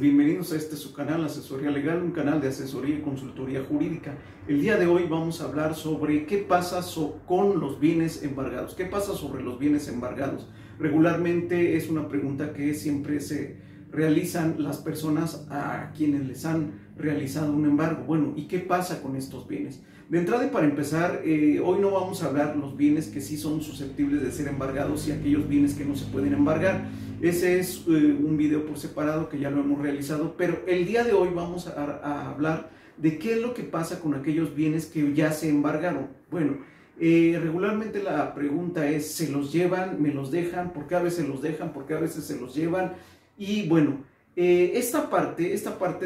bienvenidos a este su canal Asesoría Legal, un canal de asesoría y consultoría jurídica. El día de hoy vamos a hablar sobre qué pasa con los bienes embargados. ¿Qué pasa sobre los bienes embargados? Regularmente es una pregunta que siempre se realizan las personas a quienes les han realizado un embargo. Bueno, ¿y qué pasa con estos bienes? De entrada y para empezar, hoy no vamos a hablar los bienes que sí son susceptibles de ser embargados y aquellos bienes que no se pueden embargar. Ese es un video por separado que ya lo hemos realizado, pero el día de hoy vamos a hablar de qué es lo que pasa con aquellos bienes que ya se embargaron. Bueno, regularmente la pregunta es, ¿se los llevan? ¿Me los dejan? ¿Por qué a veces los dejan? ¿Por qué a veces se los llevan? Y bueno, esta parte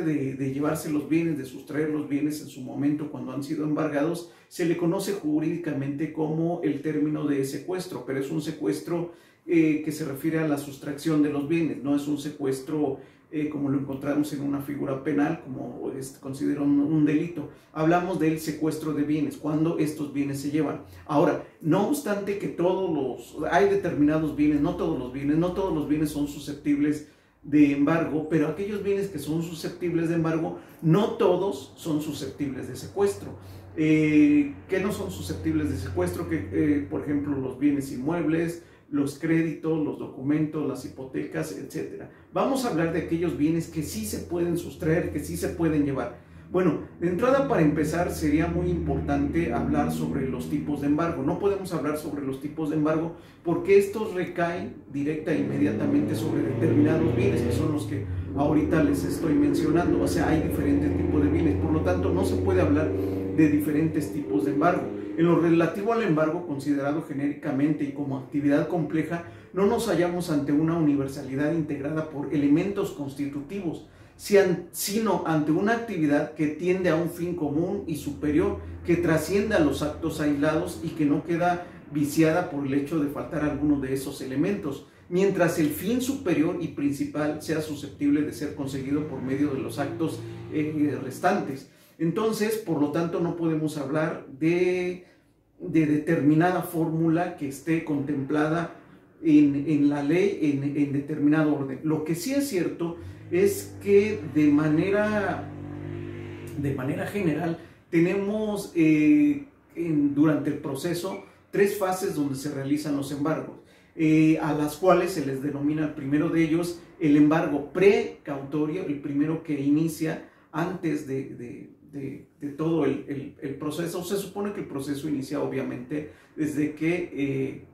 de llevarse los bienes, de sustraer los bienes en su momento cuando han sido embargados, se le conoce jurídicamente como el término de secuestro, pero es un secuestro que se refiere a la sustracción de los bienes, no es un secuestro como lo encontramos en una figura penal, como considera un delito. Hablamos del secuestro de bienes, cuando estos bienes se llevan. Ahora, no obstante que hay determinados bienes, no todos los bienes son susceptibles de embargo, pero aquellos bienes que son susceptibles de embargo, no todos son susceptibles de secuestro. ¿Qué no son susceptibles de secuestro? Por ejemplo, los bienes inmuebles, los créditos, los documentos, las hipotecas, etc. Vamos a hablar de aquellos bienes que sí se pueden sustraer, que sí se pueden llevar. Bueno, de entrada, para empezar, sería muy importante hablar sobre los tipos de embargo. No podemos hablar sobre los tipos de embargo porque estos recaen directa e inmediatamente sobre determinados bienes, que son los que ahorita les estoy mencionando. O sea, hay diferentes tipos de bienes, por lo tanto, no se puede hablar de diferentes tipos de embargo. En lo relativo al embargo, considerado genéricamente y como actividad compleja, no nos hallamos ante una universalidad integrada por elementos constitutivos, sino ante una actividad que tiende a un fin común y superior, que trasciende a los actos aislados y que no queda viciada por el hecho de faltar alguno de esos elementos, mientras el fin superior y principal sea susceptible de ser conseguido por medio de los actos restantes. Entonces, por lo tanto, no podemos hablar de determinada fórmula que esté contemplada en la ley en determinado orden. Lo que sí es cierto es que de manera general tenemos durante el proceso 3 fases donde se realizan los embargos, a las cuales se les denomina el primero de ellos el embargo precautorio, el primero que inicia antes de todo el proceso. Se supone que el proceso inicia obviamente desde que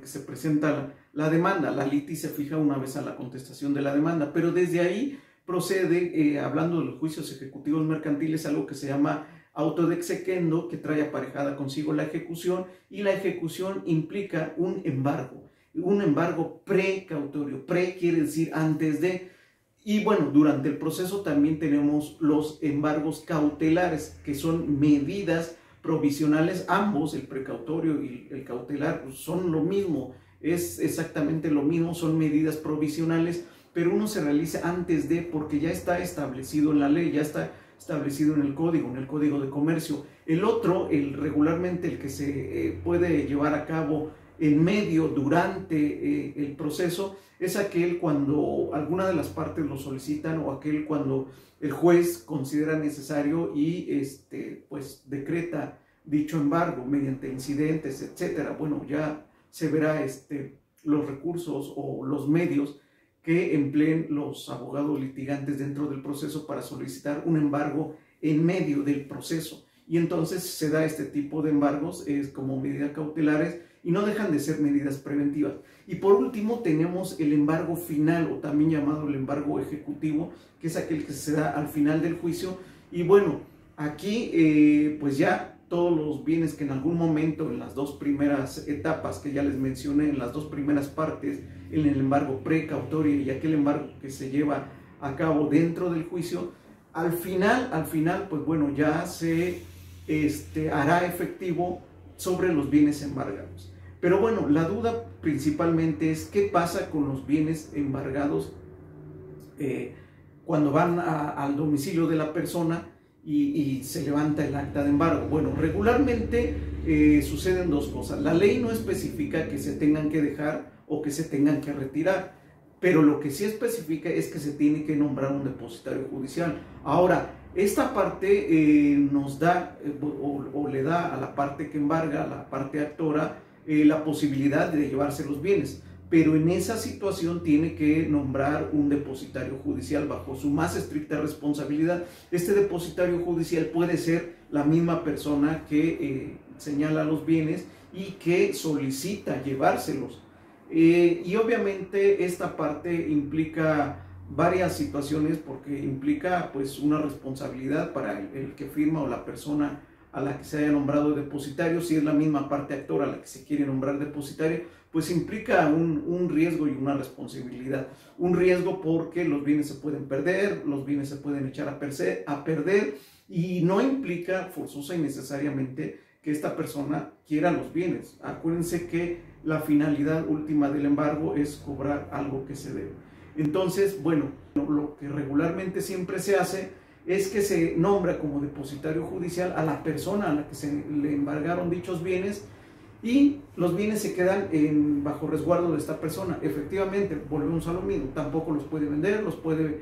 se presenta la demanda. La litis se fija una vez a la contestación de la demanda, pero desde ahí procede, hablando de los juicios ejecutivos mercantiles, algo que se llama auto de exequendo, que trae aparejada consigo la ejecución, y la ejecución implica un embargo precautorio. Pre quiere decir antes de. Y bueno, durante el proceso también tenemos los embargos cautelares, que son medidas provisionales. Ambos, el precautorio y el cautelar, pues son lo mismo, es exactamente lo mismo, son medidas provisionales, pero uno se realiza antes de, porque ya está establecido en la ley, ya está establecido en el código de comercio. El otro, regularmente el que se puede llevar a cabo en medio, durante el proceso, es aquel cuando alguna de las partes lo solicitan, o aquel cuando el juez considera necesario y pues decreta dicho embargo mediante incidentes, etcétera. Bueno, ya se verá los recursos o los medios que empleen los abogados litigantes dentro del proceso para solicitar un embargo en medio del proceso. Y entonces se da este tipo de embargos como medidas cautelares, y no dejan de ser medidas preventivas. Y por último tenemos el embargo final, o también llamado el embargo ejecutivo, que es aquel que se da al final del juicio. Y bueno, aquí pues ya todos los bienes que en algún momento, en las 2 primeras etapas que ya les mencioné, en las 2 primeras partes, en el embargo precautorio y aquel embargo que se lleva a cabo dentro del juicio, al final pues bueno, ya se hará efectivo sobre los bienes embargados. Pero bueno, la duda principalmente es qué pasa con los bienes embargados cuando van al domicilio de la persona y se levanta el acta de embargo. Bueno, regularmente suceden 2 cosas. La ley no especifica que se tengan que dejar o que se tengan que retirar. pero lo que sí especifica es que se tiene que nombrar un depositario judicial. Ahora, esta parte nos da o le da a la parte que embarga, a la parte actora, la posibilidad de llevarse los bienes, pero en esa situación tiene que nombrar un depositario judicial bajo su más estricta responsabilidad. Este depositario judicial puede ser la misma persona que señala los bienes y que solicita llevárselos. Y obviamente esta parte implica varias situaciones, porque implica pues una responsabilidad para el que firma o la persona a la que se haya nombrado depositario. Si es la misma parte actora a la que se quiere nombrar depositario, pues implica un riesgo y una responsabilidad. Un riesgo porque los bienes se pueden perder, los bienes se pueden echar a perder, y no implica forzosa y necesariamente que esta persona quiera los bienes. Acuérdense que la finalidad última del embargo es cobrar algo que se debe. Entonces, bueno, lo que regularmente siempre se hace es que se nombra como depositario judicial a la persona a la que se le embargaron dichos bienes, y los bienes se quedan bajo resguardo de esta persona. Efectivamente, volvemos a lo mismo, tampoco los puede vender, los puede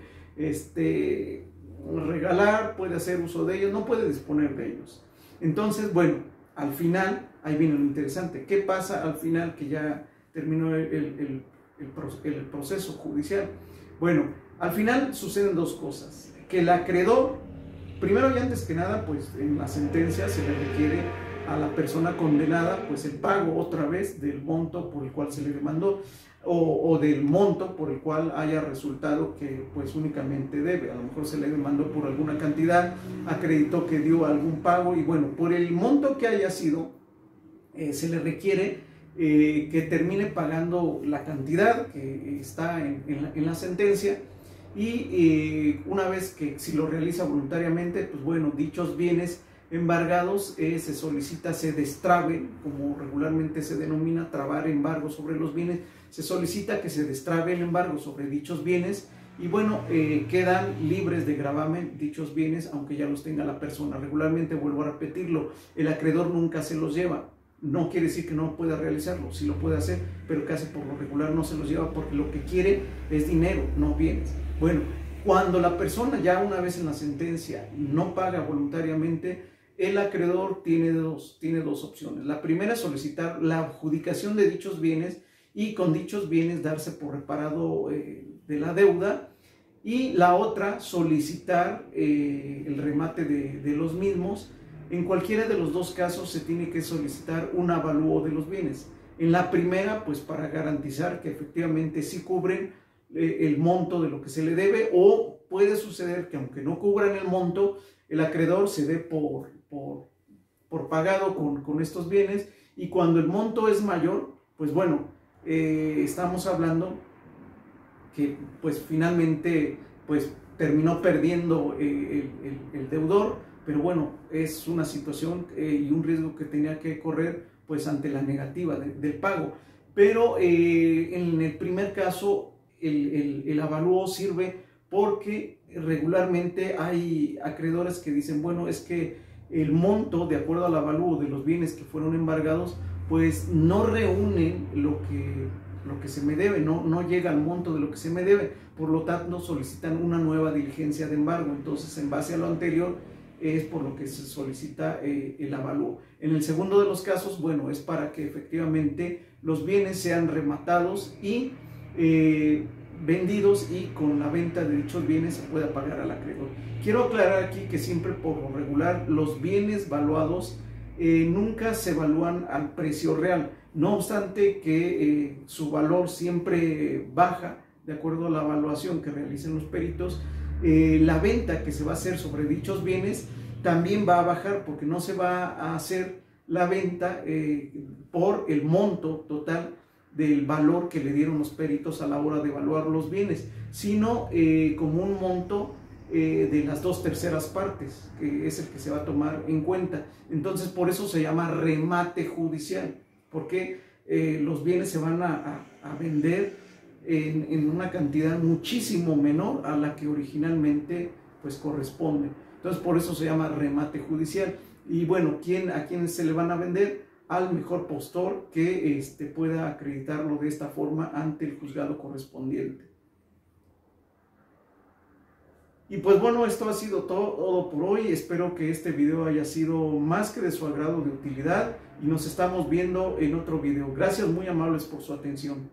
regalar, puede hacer uso de ellos, no puede disponer de ellos. Entonces, bueno, al final, ahí viene lo interesante. ¿Qué pasa al final que ya terminó el proceso judicial? Bueno, al final suceden dos cosas. Que el acreedor, primero y antes que nada, pues en la sentencia se le requiere a la persona condenada pues el pago otra vez del monto por el cual se le demandó, o del monto por el cual haya resultado que pues únicamente debe. A lo mejor se le demandó por alguna cantidad, acreditó que dio algún pago, y bueno, por el monto que haya sido, se le requiere que termine pagando la cantidad que está en la sentencia. Y una vez que, si lo realiza voluntariamente, pues bueno, dichos bienes embargados se solicita se destraben, como regularmente se denomina trabar embargo sobre los bienes. Se solicita que se destrabe el embargo sobre dichos bienes, y bueno, quedan libres de gravamen dichos bienes, aunque ya los tenga la persona. Regularmente, vuelvo a repetirlo, el acreedor nunca se los lleva. No quiere decir que no pueda realizarlo, sí lo puede hacer, pero casi por lo regular no se los lleva, porque lo que quiere es dinero, no bienes. Bueno, cuando la persona ya una vez en la sentencia no paga voluntariamente, el acreedor tiene dos opciones. La primera es solicitar la adjudicación de dichos bienes, y con dichos bienes darse por reparado de la deuda, y la otra, solicitar el remate de los mismos. En cualquiera de los dos casos se tiene que solicitar un avalúo de los bienes. En la primera, pues para garantizar que efectivamente sí cubren el monto de lo que se le debe, o puede suceder que aunque no cubran el monto, el acreedor se dé por pagado con estos bienes, y cuando el monto es mayor, pues bueno, estamos hablando que pues finalmente pues terminó perdiendo el deudor, pero bueno, es una situación y un riesgo que tenía que correr pues ante la negativa del pago. Pero en el primer caso el avalúo sirve porque regularmente hay acreedores que dicen, bueno, es que el monto, de acuerdo al avalúo de los bienes que fueron embargados, pues no reúnen lo que se me debe, no llega al monto de lo que se me debe, por lo tanto solicitan una nueva diligencia de embargo. Entonces, en base a lo anterior, es por lo que se solicita el avalúo. En el segundo de los casos, bueno, es para que efectivamente los bienes sean rematados y vendidos, y con la venta de dichos bienes se pueda pagar al acreedor. Quiero aclarar aquí que siempre, por lo regular, los bienes valuados nunca se evalúan al precio real, no obstante que su valor siempre baja de acuerdo a la evaluación que realicen los peritos. La venta que se va a hacer sobre dichos bienes también va a bajar, porque no se va a hacer la venta por el monto total del valor que le dieron los peritos a la hora de evaluar los bienes, sino como un monto de las 2/3 partes, que es el que se va a tomar en cuenta. Entonces, por eso se llama remate judicial, porque los bienes se van a vender en una cantidad muchísimo menor a la que originalmente pues corresponde. Entonces, por eso se llama remate judicial. Y bueno, ¿a quién se le van a vender? al mejor postor que pueda acreditarlo de esta forma ante el juzgado correspondiente. Y pues bueno, esto ha sido todo por hoy. Espero que este video haya sido más que de su agrado, de utilidad, y nos estamos viendo en otro video. Gracias muy amables por su atención.